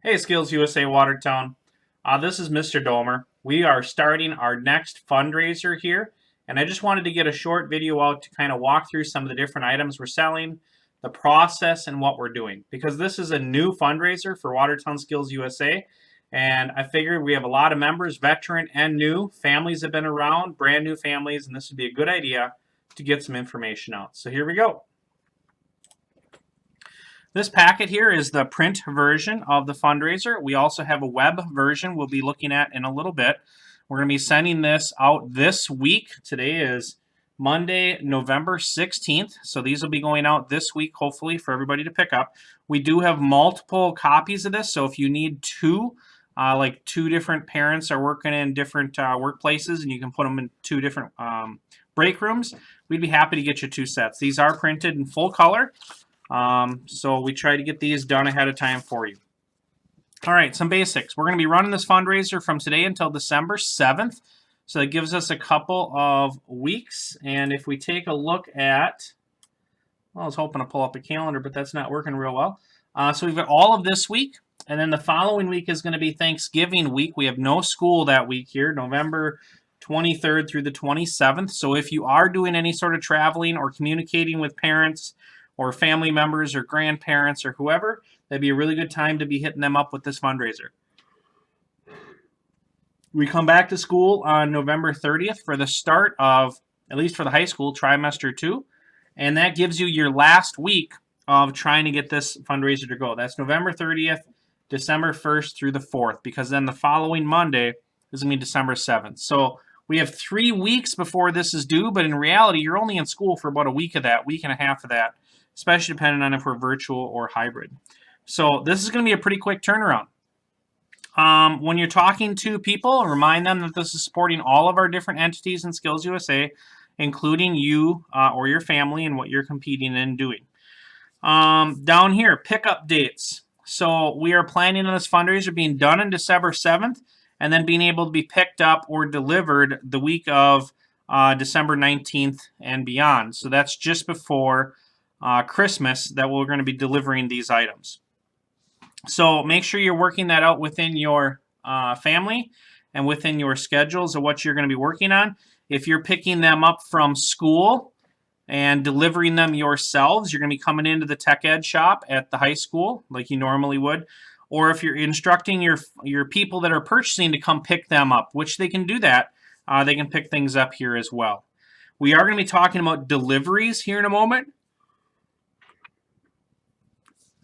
Hey, Skills USA Watertown. This is Mr. Domer. We are starting our next fundraiser here, and I just wanted to get a short video out to kind of walk through some of the different items we're selling, the process, and what we're doing. Because this is a new fundraiser for Watertown Skills USA, and I figured we have a lot of members, veteran and new. Families have been around, brand new families, and this would be a good idea to get some information out. So here we go. This packet here is the print version of the fundraiser. We also have a web version we'll be looking at in a little bit. We're going to be sending this out this week. Today is Monday, November 16th. So these will be going out this week, hopefully, for everybody to pick up. We do have multiple copies of this. So if you need two, like two different parents are working in different workplaces and you can put them in two different break rooms, we'd be happy to get you two sets. These are printed in full color. So we try to get these done ahead of time for you. All right, some basics. We're going to be running this fundraiser from today until December 7th. So that gives us a couple of weeks. And if we take a look at, well, I was hoping to pull up a calendar, but that's not working real well. So we've got all of this week. And then the following week is going to be Thanksgiving week. We have no school that week here, November 23rd through the 27th. So if you are doing any sort of traveling or communicating with parents, or family members or grandparents or whoever, that'd be a really good time to be hitting them up with this fundraiser. We come back to school on November 30th for the start of, at least for the high school, trimester 2. And that gives you your last week of trying to get this fundraiser to go. That's November 30th, December 1st through the 4th, because then the following Monday is going to be December 7th. So we have 3 weeks before this is due, but in reality, you're only in school for about a week of that, week and a half of that, especially depending on if we're virtual or hybrid. So this is going to be a pretty quick turnaround. When you're talking to people, remind them that this is supporting all of our different entities in Skills USA, including you or your family and what you're competing and doing. Down here, pickup dates. So we are planning on this fundraiser being done on December 7th and then being able to be picked up or delivered the week of December 19th and beyond. So that's just before Christmas that we're going to be delivering these items. So make sure you're working that out within your family and within your schedules of what you're going to be working on. If you're picking them up from school and delivering them yourselves, you're going to be coming into the tech ed shop at the high school like you normally would. Or if you're instructing your people that are purchasing to come pick them up, which they can do that, they can pick things up here as well. We are going to be talking about deliveries here in a moment,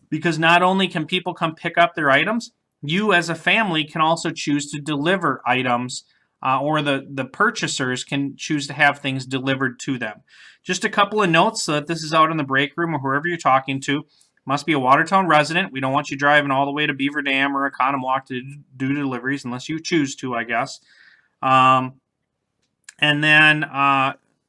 because not only can people come pick up their items, you as a family can also choose to deliver items, or the purchasers can choose to have things delivered to them. Just a couple of notes so that this is out in the break room or whoever you're talking to. Must be a Watertown resident. We don't want you driving all the way to Beaver Dam or Economowoc to do deliveries unless you choose to, I guess. And then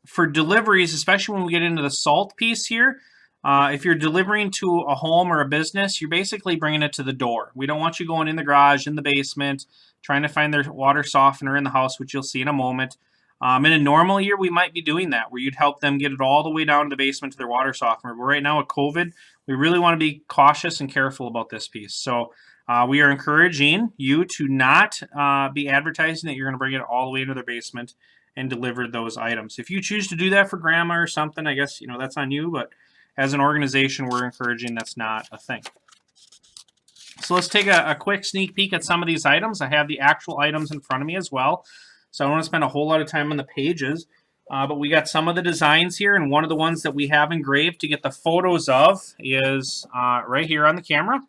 for deliveries, especially when we get into the salt piece here, if you're delivering to a home or a business, you're basically bringing it to the door. We don't want you going in the garage, in the basement, trying to find their water softener in the house, which you'll see in a moment. In a normal year, we might be doing that, where you'd help them get it all the way down to the basement to their water softener. But right now with COVID, we really want to be cautious and careful about this piece. So we are encouraging you to not be advertising that you're going to bring it all the way into their basement and deliver those items. If you choose to do that for grandma or something, I guess that's on you, but as an organization, we're encouraging that's not a thing. So let's take a quick sneak peek at some of these items. I have the actual items in front of me as well, so I don't want to spend a whole lot of time on the pages, but we got some of the designs here, and one of the ones that we have engraved to get the photos of is right here on the camera.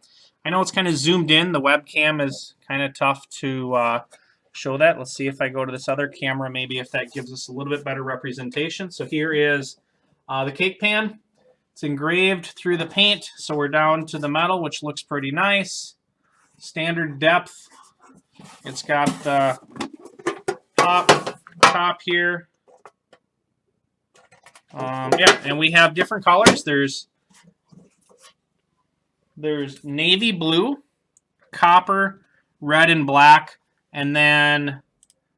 I know it's kind of zoomed in. The webcam is kind of tough to show that. Let's see if I go to this other camera, maybe if that gives us a little bit better representation. So here is the cake pan. It's engraved through the paint, so we're down to the metal, which looks pretty nice. Standard depth. It's got the top here. Yeah, and we have different colors. There's navy blue, copper, red, and black, and then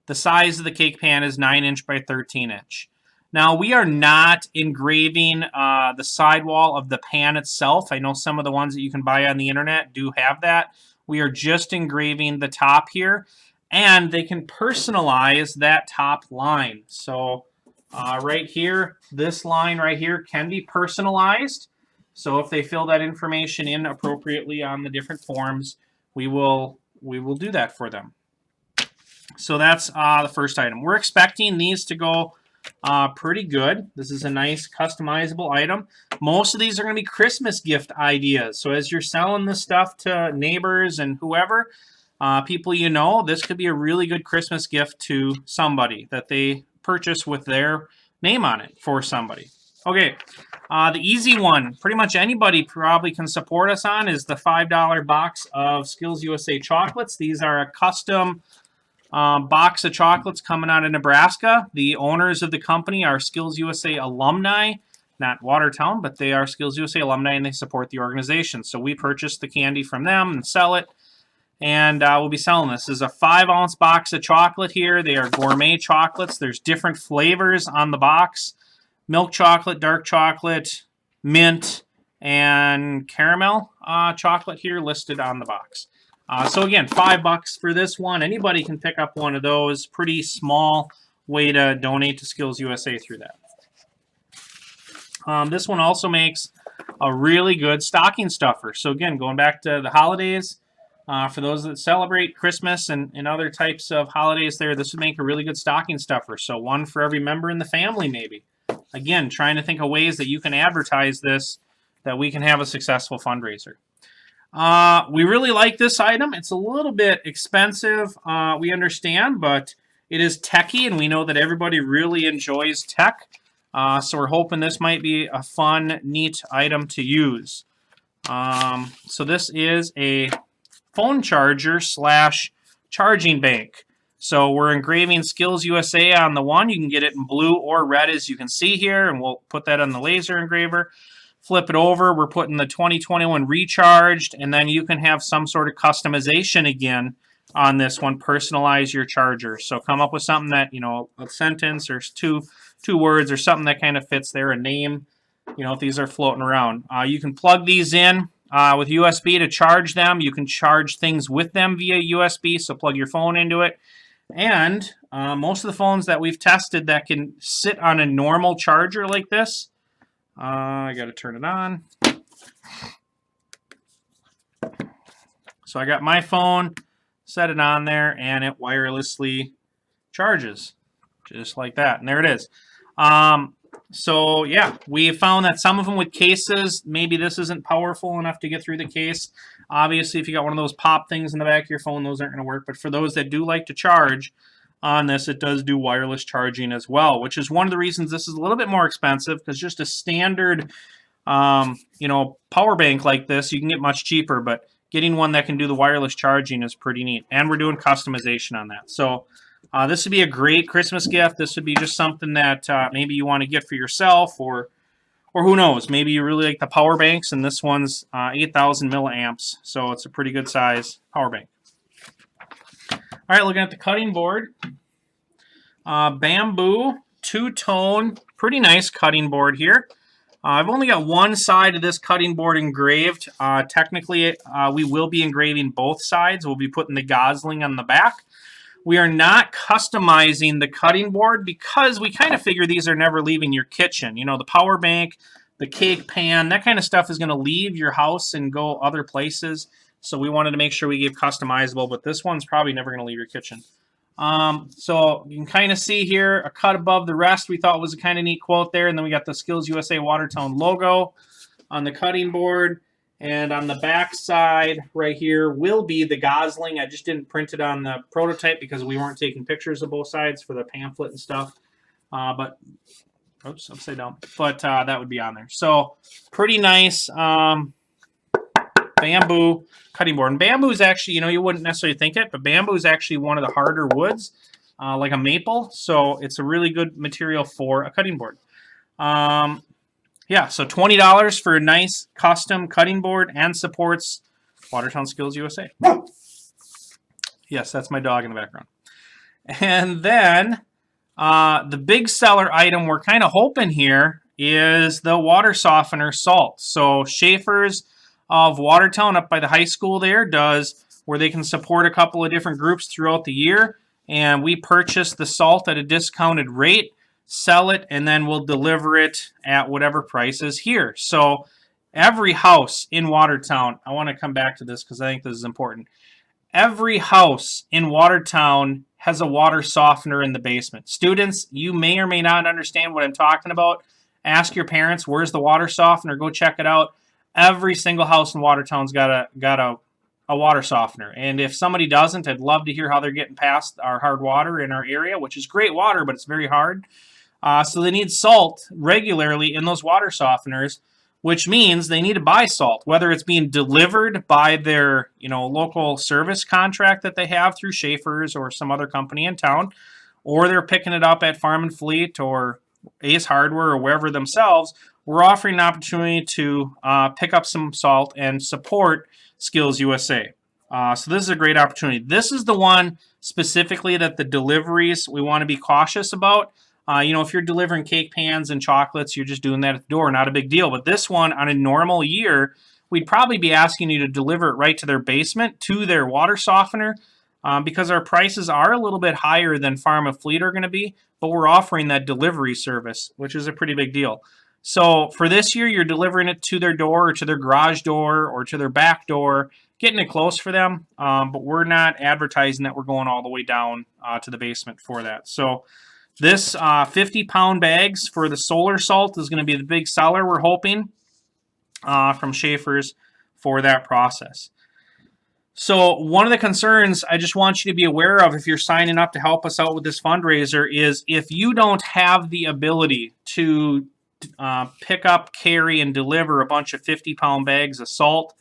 the size of the cake pan is 9-inch by 13-inch. Now, we are not engraving the sidewall of the pan itself. I know some of the ones that you can buy on the internet do have that. We are just engraving the top here, and they can personalize that top line. So right here, this line right here can be personalized. So if they fill that information in appropriately on the different forms, we will do that for them. So that's the first item. We're expecting these to go pretty good. This is a nice customizable item. Most of these are going to be Christmas gift ideas. So as you're selling this stuff to neighbors and whoever, people you know, this could be a really good Christmas gift to somebody that they purchase with their name on it for somebody. Okay, the easy one, pretty much anybody probably can support us on, is the $5 box of SkillsUSA chocolates. These are a custom box of chocolates coming out of Nebraska. The owners of the company are SkillsUSA alumni, not Watertown, but they are SkillsUSA alumni and they support the organization. So we purchase the candy from them and sell it, and we'll be selling this. This is a 5-ounce box of chocolate here. They are gourmet chocolates. There's different flavors on the box. Milk chocolate, dark chocolate, mint, and caramel chocolate here listed on the box. So again, $5 for this one. Anybody can pick up one of those. Pretty small way to donate to SkillsUSA through that. This one also makes a really good stocking stuffer. So again, going back to the holidays, for those that celebrate Christmas and other types of holidays there, this would make a really good stocking stuffer. So one for every member in the family maybe. Again, trying to think of ways that you can advertise this, that we can have a successful fundraiser. We really like this item. It's a little bit expensive, we understand, but it is techy, and we know that everybody really enjoys tech. So we're hoping this might be a fun, neat item to use. So this is a phone charger / charging bank. So we're engraving SkillsUSA on the one. You can get it in blue or red, as you can see here, and we'll put that on the laser engraver. Flip it over. We're putting the 2021 recharged, and then you can have some sort of customization again on this one. Personalize your charger. So come up with something that, you know, a sentence or two words or something that kind of fits there, a name, you know, if these are floating around. You can plug these in with USB to charge them. You can charge things with them via USB, so plug your phone into it. And most of the phones that we've tested that can sit on a normal charger like this, I got to turn it on. So I got my phone, set it on there, and it wirelessly charges just like that. And there it is. So yeah, we found that some of them with cases, maybe this isn't powerful enough to get through the case. Obviously, if you got one of those pop things in the back of your phone, those aren't going to work. But for those that do like to charge on this, it does do wireless charging as well, which is one of the reasons this is a little bit more expensive, because just a standard, you know, power bank like this, you can get much cheaper, but getting one that can do the wireless charging is pretty neat. And we're doing customization on that. So this would be a great Christmas gift. This would be just something that maybe you want to get for yourself, or who knows, maybe you really like the power banks, and this one's 8,000 milliamps, so it's a pretty good size power bank. All right, looking at the cutting board. Bamboo, two-tone, pretty nice cutting board here. I've only got one side of this cutting board engraved. Technically, we will be engraving both sides. We'll be putting the gosling on the back. We are not customizing the cutting board because we kind of figure these are never leaving your kitchen. You know, the power bank, the cake pan, that kind of stuff is going to leave your house and go other places. So we wanted to make sure we gave customizable, but this one's probably never going to leave your kitchen. So you can kind of see here a cut above the rest. We thought was a kind of neat quote there. And then we got the SkillsUSA Watertown logo on the cutting board. And on the back side right here will be the gosling. I just didn't print it on the prototype because we weren't taking pictures of both sides for the pamphlet and stuff. But, oops, upside down. But that would be on there. So pretty nice bamboo cutting board. And bamboo is actually, you know, you wouldn't necessarily think it, but bamboo is actually one of the harder woods, like a maple. So it's a really good material for a cutting board. Yeah, so $20 for a nice custom cutting board and supports Watertown SkillsUSA. Yes, that's my dog in the background. And then the big seller item we're kind of hoping here is the water softener salt. So Schaefer's of Watertown up by the high school there does where they can support a couple of different groups throughout the year. And we purchase the salt at a discounted rate, sell it, and then we'll deliver it at whatever price is here. So every house in Watertown, I want to come back to this because I think this is important. Every house in Watertown has a water softener in the basement. Students, you may or may not understand what I'm talking about. Ask your parents, where's the water softener? Go check it out. Every single house in Watertown's got a water softener. And if somebody doesn't, I'd love to hear how they're getting past our hard water in our area, which is great water, but it's very hard. So they need salt regularly in those water softeners, which means they need to buy salt, whether it's being delivered by their local service contract that they have through Schaefer's or some other company in town, or they're picking it up at Farm and Fleet or Ace Hardware or wherever themselves. We're offering an opportunity to pick up some salt and support SkillsUSA. So this is a great opportunity. This is the one specifically that the deliveries we want to be cautious about. If you're delivering cake pans and chocolates, you're just doing that at the door, not a big deal. But this one, on a normal year, we'd probably be asking you to deliver it right to their basement, to their water softener, because our prices are a little bit higher than Farm and Fleet are going to be, but we're offering that delivery service, which is a pretty big deal. So for this year, you're delivering it to their door or to their garage door or to their back door, getting it close for them, but we're not advertising that we're going all the way down to the basement for that. So this 50-pound bags for the solar salt is going to be the big seller, we're hoping, from Schaefer's for that process. So one of the concerns I just want you to be aware of if you're signing up to help us out with this fundraiser is if you don't have the ability to pick up, carry, and deliver a bunch of 50-pound bags of salt,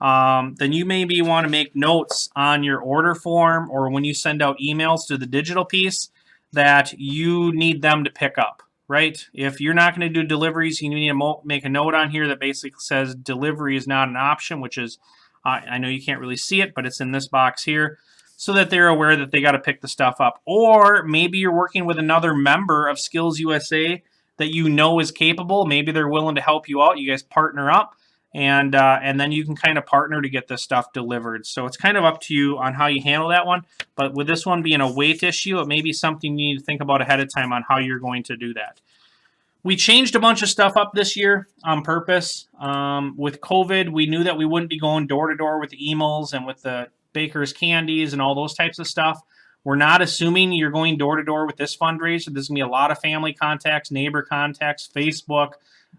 then you maybe want to make notes on your order form or when you send out emails to the digital piece that you need them to pick up, right? If you're not going to do deliveries, you need to make a note on here that basically says delivery is not an option, which is, I know you can't really see it, but it's in this box here, so that they're aware that they got to pick the stuff up. Or maybe you're working with another member of SkillsUSA that you know is capable. Maybe they're willing to help you out. You guys partner up, and then you can kind of partner to get this stuff delivered. So it's kind of up to you on how you handle that one. But with this one being a weight issue, it may be something you need to think about ahead of time on how you're going to do that. We changed a bunch of stuff up this year on purpose. With COVID, we knew that we wouldn't be going door-to-door with the emails and with the baker's candies and all those types of stuff. We're not assuming you're going door-to-door with this fundraiser. There's going to be a lot of family contacts, neighbor contacts, Facebook,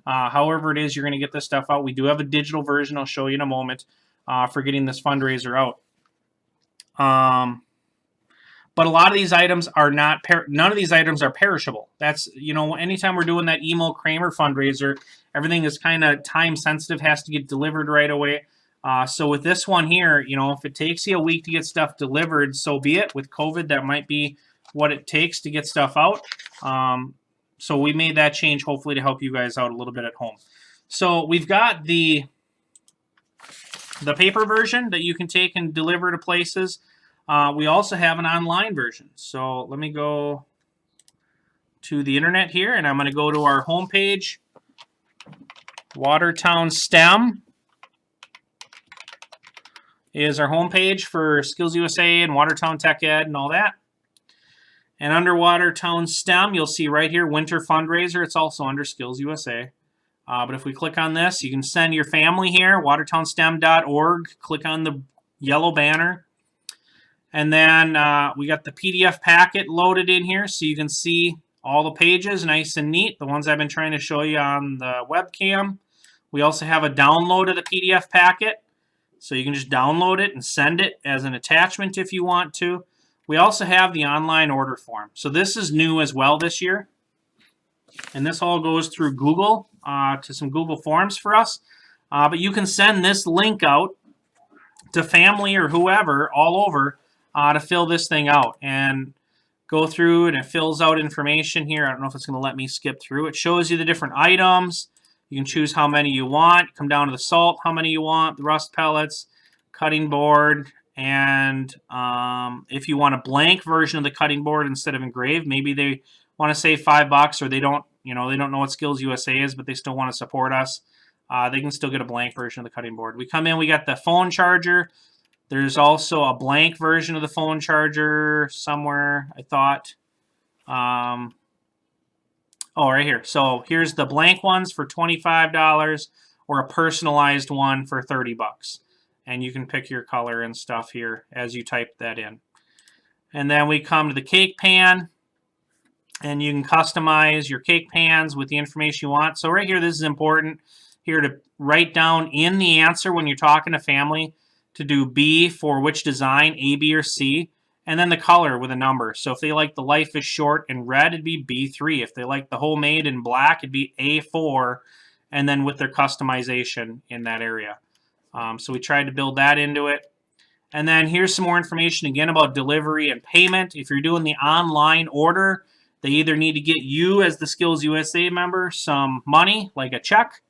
however it is you're going to get this stuff out. We do have a digital version I'll show you in a moment for getting this fundraiser out. But a lot of these items are not, none of these items are perishable. That's, anytime we're doing that Emo Kramer fundraiser, everything is kind of time sensitive, has to get delivered right away. So with this one here, if it takes you a week to get stuff delivered, so be it. With COVID, that might be what it takes to get stuff out. So we made that change hopefully to help you guys out a little bit at home. So we've got the paper version that you can take and deliver to places. We also have an online version. So let me go to the internet here, and I'm going to go to our homepage, Watertown STEM is our homepage for SkillsUSA and Watertown Tech Ed and all that. And under Watertown STEM, you'll see right here, Winter Fundraiser. It's also under SkillsUSA. But if we click on this, you can send your family here, watertownstem.org. Click on the yellow banner. And then we got the PDF packet loaded in here so you can see all the pages nice and neat, the ones I've been trying to show you on the webcam. We also have a download of the PDF packet, so you can just download it and send it as an attachment if you want to. We also have the online order form. So this is new as well this year. And this all goes through Google to some Google Forms for us. But you can send this link out to family or whoever all over to fill this thing out and go through, and it fills out information here. I don't know if it's going to let me skip through. It shows you the different items. You can choose how many you want. Come down to the salt, how many you want, the rust pellets, cutting board, and if you want a blank version of the cutting board instead of engraved, maybe they want to save $5 or they don't know what SkillsUSA is, but they still want to support us. They can still get a blank version of the cutting board. We come in, we got the phone charger, There's also a blank version of the phone charger somewhere, I thought. Oh, right here. So here's the blank ones for $25 or a personalized one for $30. And you can pick your color and stuff here as you type that in. And then we come to the cake pan, and you can customize your cake pans with the information you want. So right here, this is important here to write down in the answer when you're talking to family to do B for which design, A, B, or C, and then the color with a number. So if they like the Life is Short in red, it'd be B3. If they like the Homemade in black, it'd be A4, and then with their customization in that area. So we tried to build that into it. And then here's some more information again about delivery and payment. If you're doing the online order, they either need to get you as the SkillsUSA member some money, like a check,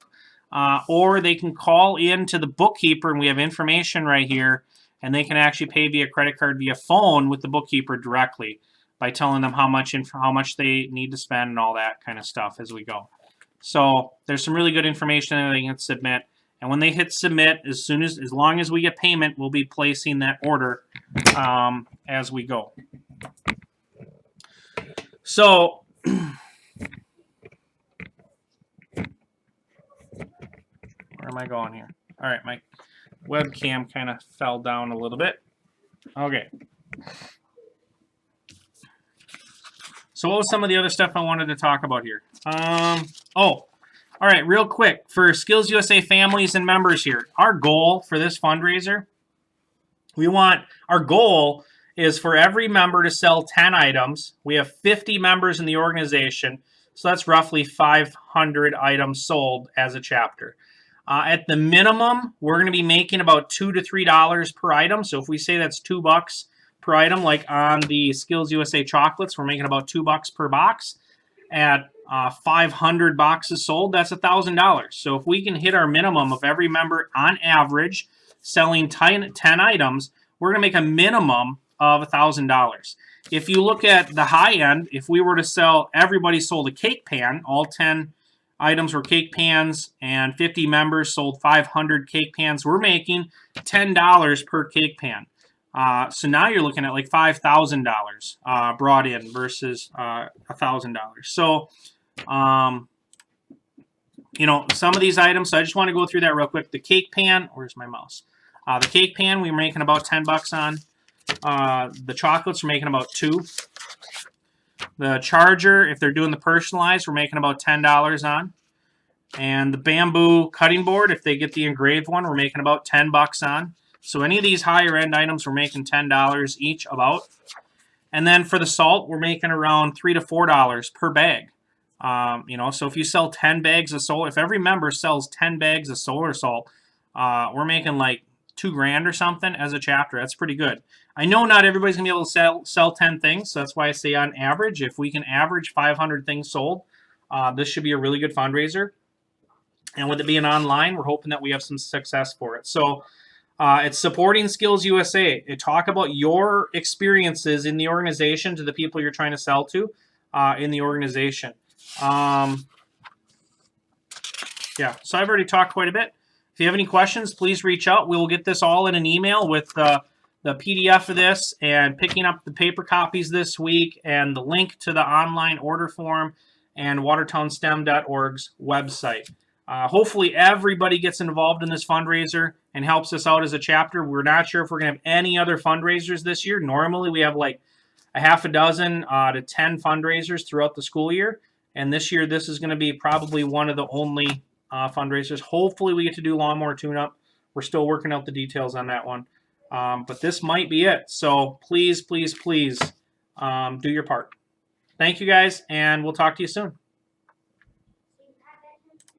or they can call in to the bookkeeper, and we have information right here, and they can actually pay via credit card via phone with the bookkeeper directly by telling them how much they need to spend and all that kind of stuff as we go. So there's some really good information that they can submit. And when they hit submit, as long as we get payment, we'll be placing that order as we go. So where am I going here? All right, my webcam kind of fell down a little bit. Okay. So what was some of the other stuff I wanted to talk about here? All right, real quick, for SkillsUSA families and members here, our goal for this fundraiser, our goal is for every member to sell 10 items. We have 50 members in the organization, so that's roughly 500 items sold as a chapter. At the minimum, we're going to be making about $2 to $3 per item. So if we say that's $2 per item, like on the SkillsUSA chocolates, we're making about $2 per box. At 500 boxes sold, that's $1,000. So if we can hit our minimum of every member on average selling 10 items, we're going to make a minimum of $1,000. If you look at the high end, if we were to sell, everybody sold a cake pan, all 10 items were cake pans, and 50 members sold 500 cake pans, we're making $10 per cake pan. So now you're looking at like $5,000 brought in versus $1,000. So, you know, some of these items, so I just want to go through that real quick. The cake pan, where's my mouse? The cake pan, we were making about $10 on. The chocolates, we're making about $2. The charger, if they're doing the personalized, we're making about $10 on. And the bamboo cutting board, if they get the engraved one, we're making about $10 on. So any of these higher end items, we're making $10 each about. And then for the salt, we're making around $3 to $4 per bag. You know, so if you sell 10 bags of salt, if every member sells 10 bags of solar salt, we're making like $2,000 or something as a chapter. That's pretty good. I know not everybody's gonna be able to sell 10 things, so that's why I say on average, if we can average 500 things sold, this should be a really good fundraiser. And with it being online, we're hoping that we have some success for it. So it's supporting SkillsUSA. It talk about your experiences in the organization to the people you're trying to sell to in the organization. Yeah, so I've already talked quite a bit. If you have any questions, please reach out. We will get this all in an email with the PDF of this and picking up the paper copies this week and the link to the online order form and WatertownSTEM.org's website. Hopefully everybody gets involved in this fundraiser and helps us out as a chapter. We're not sure if we're going to have any other fundraisers this year. Normally we have like a half a dozen to 10 fundraisers throughout the school year. And this year this is going to be probably one of the only fundraisers. Hopefully we get to do lawnmower tune-up. We're still working out the details on that one. But this might be it. So please, please, please do your part. Thank you guys, and we'll talk to you soon.